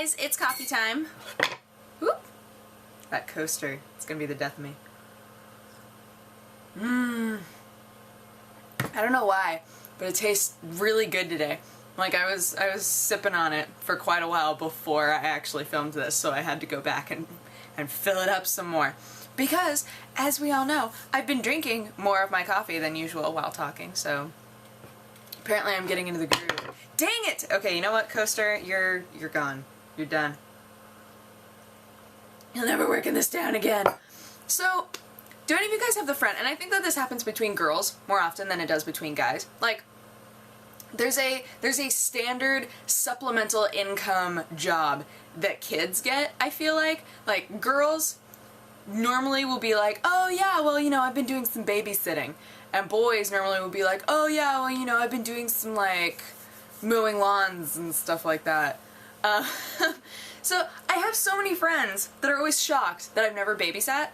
guys, it's coffee time. Whoop. That coaster, it's gonna be the death of me. I don't know why, but it tastes really good today. Like I was sipping on it for quite a while before I actually filmed this, so I had to go back and fill it up some more. Because, as we all know, I've been drinking more of my coffee than usual while talking, so apparently I'm getting into the groove. Dang it! Okay, you know what, coaster? You're gone. You're done. You'll never working this down again. So, do any of you guys have the friend, and I think that this happens between girls more often than it does between guys, like, there's a standard supplemental income job that kids get, I feel like. Like, girls normally will be like, oh yeah, well, you know, I've been doing some babysitting. And boys normally will be like, oh yeah, well, you know, I've been doing some, like, mowing lawns and stuff like that. So, I have so many friends that are always shocked that I've never babysat.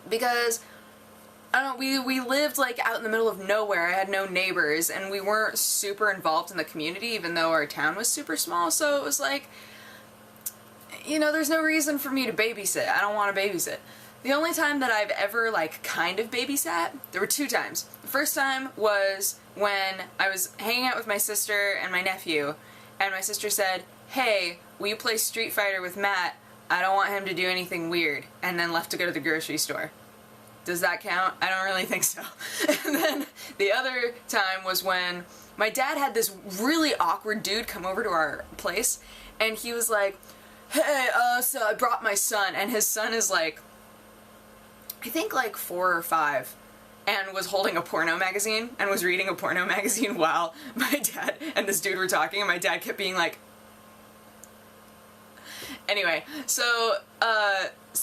Because, I don't know, we lived, like, out in the middle of nowhere. I had no neighbors, and we weren't super involved in the community, even though our town was super small, so it was like, you know, there's no reason for me to babysit. I don't want to babysit. The only time that I've ever, like, kind of babysat, there were 2 times. The first time was when I was hanging out with my sister and my nephew, and my sister said, hey, will you play Street Fighter with Matt? I don't want him to do anything weird, and then left to go to the grocery store. Does that count? I don't really think so. And then the other time was when my dad had this really awkward dude come over to our place, and he was like, hey, so I brought my son, and his son is like, I think like 4 or 5, and was holding a porno magazine, and was reading a porno magazine while my dad and this dude were talking, and my dad kept being like, anyway, so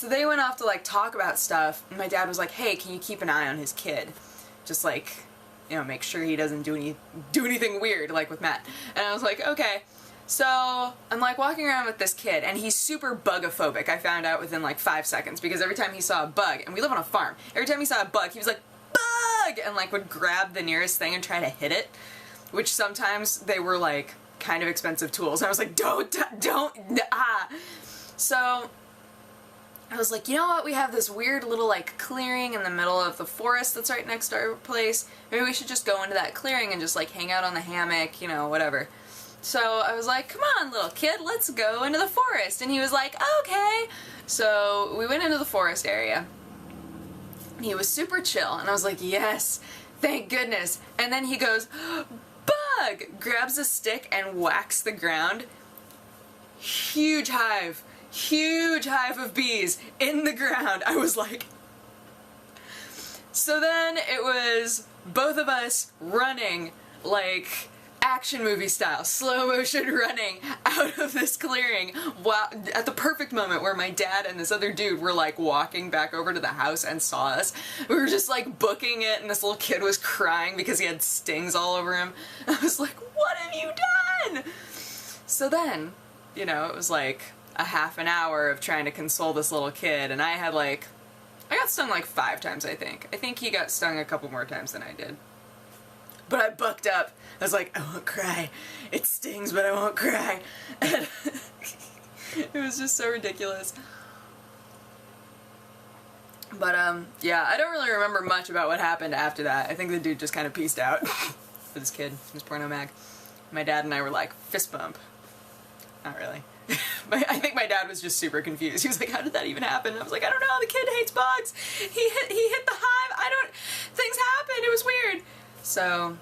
they went off to, like, talk about stuff, and my dad was like, hey, can you keep an eye on his kid? Just, like, you know, make sure he doesn't do anything weird, like with Matt. And I was like, okay. So, I'm, like, walking around with this kid, and he's super bugophobic, I found out within, like, 5 seconds, because every time he saw a bug, and we live on a farm, every time he saw a bug, he was like, bug! And, like, would grab the nearest thing and try to hit it, which sometimes they were, like, kind of expensive tools. And I was like, don't, ah! So, I was like, you know what, we have this weird little, like, clearing in the middle of the forest that's right next to our place. Maybe we should just go into that clearing and just, like, hang out on the hammock, you know, whatever. So I was like, come on, little kid, let's go into the forest. And he was like, okay. So we went into the forest area. He was super chill, and I was like, yes, thank goodness. And then he goes, bug! Grabs a stick and whacks the ground. Huge hive of bees in the ground. I was like... So then it was both of us running, like, action movie style, slow motion running out of this clearing while, at the perfect moment where my dad and this other dude were, like, walking back over to the house and saw us. We were just, like, booking it, and this little kid was crying because he had stings all over him. I was like, what have you done? So then, you know, it was like a half an hour of trying to console this little kid, and I had, like, I got stung like 5 times, I think. I think he got stung a couple more times than I did. But I bucked up. I was like, I won't cry. It stings, but I won't cry. And it was just so ridiculous. But, yeah, I don't really remember much about what happened after that. I think the dude just kind of peaced out with his kid, his porno mag. My dad and I were like, fist bump. Not really. I think my dad was just super confused. He was like, how did that even happen? And I was like, I don't know, the kid hates bugs. He hit the hive. Things happened. It was weird. So,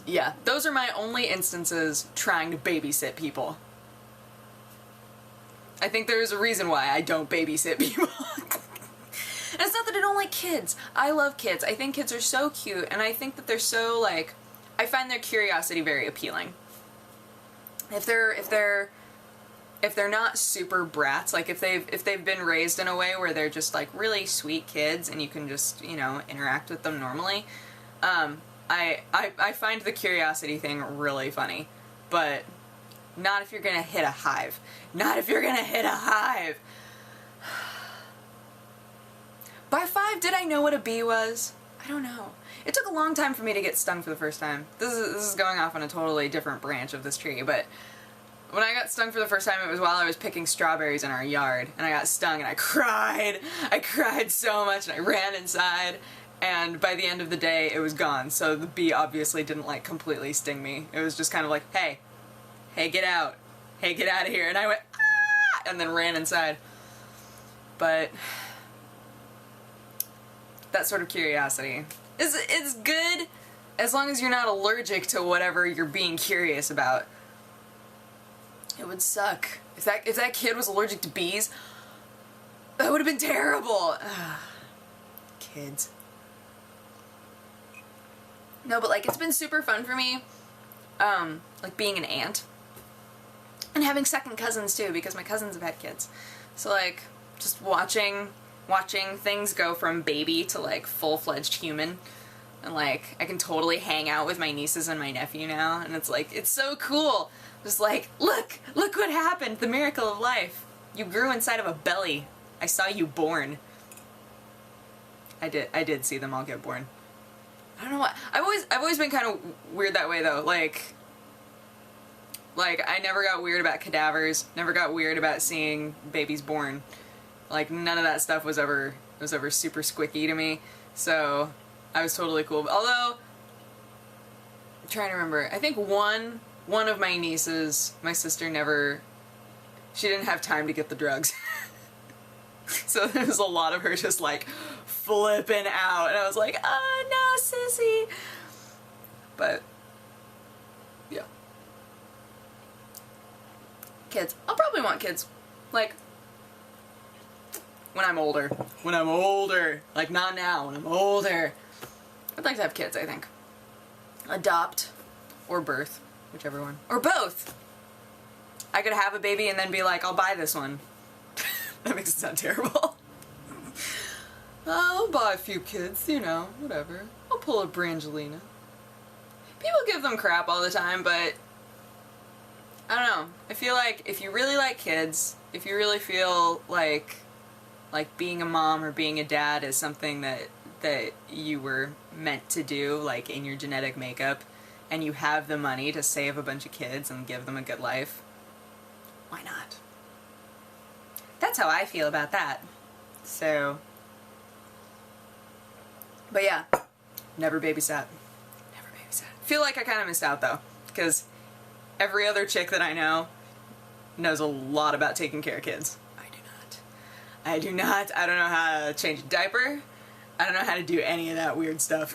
yeah, those are my only instances trying to babysit people. I think there's a reason why I don't babysit people. And it's not that I don't like kids. I love kids. I think kids are so cute, and I think that they're so, like, I find their curiosity very appealing. If they're not super brats, like if they've been raised in a way where they're just, like, really sweet kids and you can just, you know, interact with them normally, I find the curiosity thing really funny. But not if you're gonna hit a hive. Not if you're gonna hit a hive! By 5, did I know what a bee was? I don't know. It took a long time for me to get stung for the first time. This is going off on a totally different branch of this tree, but when I got stung for the first time, it was while I was picking strawberries in our yard, and I got stung and I cried. I cried so much and I ran inside, and by the end of the day it was gone, so the bee obviously didn't like completely sting me. It was just kind of like, hey, get out. Hey, get out of here. And I went, ah, and then ran inside. But that sort of curiosity is good as long as you're not allergic to whatever you're being curious about. It would suck. If that kid was allergic to bees, that would have been terrible. Ugh. Kids. No, but like it's been super fun for me, like being an aunt. And having second cousins too, because my cousins have had kids. So like, just watching things go from baby to like full-fledged human. And like, I can totally hang out with my nieces and my nephew now, and it's like, it's so cool. Just like, look what happened, the miracle of life. You grew inside of a belly. I saw you born. I did see them all get born. I don't know why. I've always been kind of weird that way though. Like I never got weird about cadavers, never got weird about seeing babies born. Like none of that stuff was ever super squicky to me. So I was totally cool. Although I'm trying to remember. I think one of my nieces, my sister she didn't have time to get the drugs. So there was a lot of her just like flipping out, and I was like, oh no, sissy. But yeah. Kids. I'll probably want kids. Like when I'm older. When I'm older. Like not now, when I'm older. I'd like to have kids, I think. Adopt or birth. Whichever one. Or both! I could have a baby and then be like, I'll buy this one. That makes it sound terrible. I'll buy a few kids, you know, whatever. I'll pull a Brangelina. People give them crap all the time, but I don't know. I feel like if you really like kids, if you really feel like being a mom or being a dad is something that you were meant to do, like in your genetic makeup, and you have the money to save a bunch of kids and give them a good life, why not? That's how I feel about that. So, but yeah, never babysat. Never babysat. Feel like I kind of missed out though, because every other chick that I know knows a lot about taking care of kids. I do not. I don't know how to change a diaper. I don't know how to do any of that weird stuff.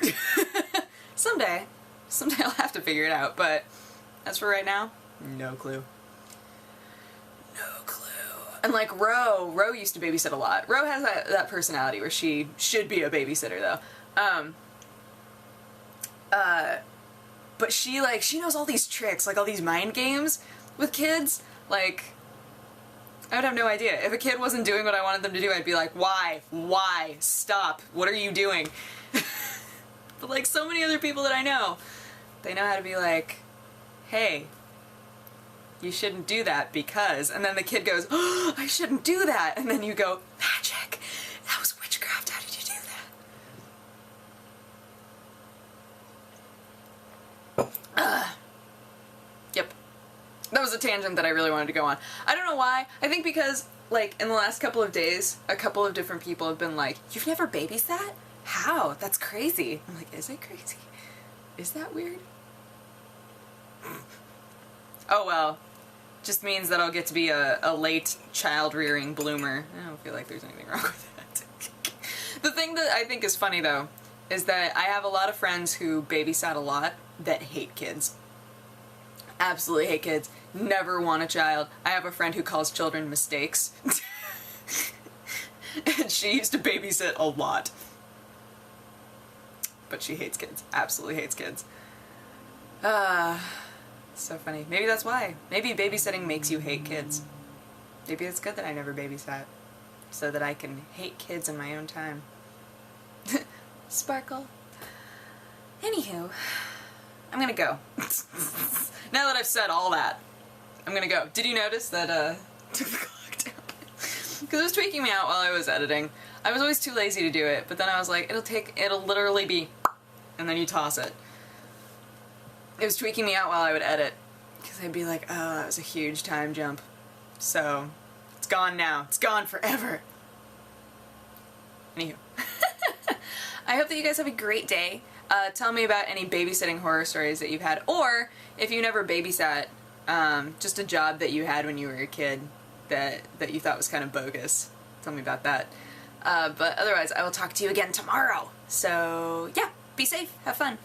Someday I'll have to figure it out, but as for right now, no clue. No clue. And like Ro used to babysit a lot. Ro has that personality where she should be a babysitter though. But she knows all these tricks, like all these mind games with kids. Like, I would have no idea. If a kid wasn't doing what I wanted them to do, I'd be like, why? Why? Stop. What are you doing? But like so many other people that I know, they know how to be like, hey, you shouldn't do that because, and then the kid goes, oh, I shouldn't do that. And then you go, magic. That was witchcraft. How did you do that? Yep. That was a tangent that I really wanted to go on. I don't know why. I think because, like, in the last couple of days, a couple of different people have been like, you've never babysat? How? That's crazy. I'm like, is it crazy? Is that weird? Oh well. Just means that I'll get to be a late child-rearing bloomer. I don't feel like there's anything wrong with that. The thing that I think is funny, though, is that I have a lot of friends who babysat a lot that hate kids. Absolutely hate kids. Never want a child. I have a friend who calls children mistakes. And she used to babysit a lot. But she hates kids. Absolutely hates kids. So funny. Maybe that's why. Maybe babysitting makes you hate kids. Maybe it's good that I never babysat. So that I can hate kids in my own time. Sparkle. Anywho, I'm gonna go. Now that I've said all that, I'm gonna go. Did you notice that, took the clock down? Because it was tweaking me out while I was editing. I was always too lazy to do it, but then I was like, it'll literally be, and then you toss it. It was tweaking me out while I would edit, Because I'd be like, oh, that was a huge time jump. So, it's gone now. It's gone forever. Anywho. I hope that you guys have a great day. Tell me about any babysitting horror stories that you've had, or if you never babysat, just a job that you had when you were a kid that you thought was kind of bogus. Tell me about that. But otherwise, I will talk to you again tomorrow. So, yeah, be safe, have fun.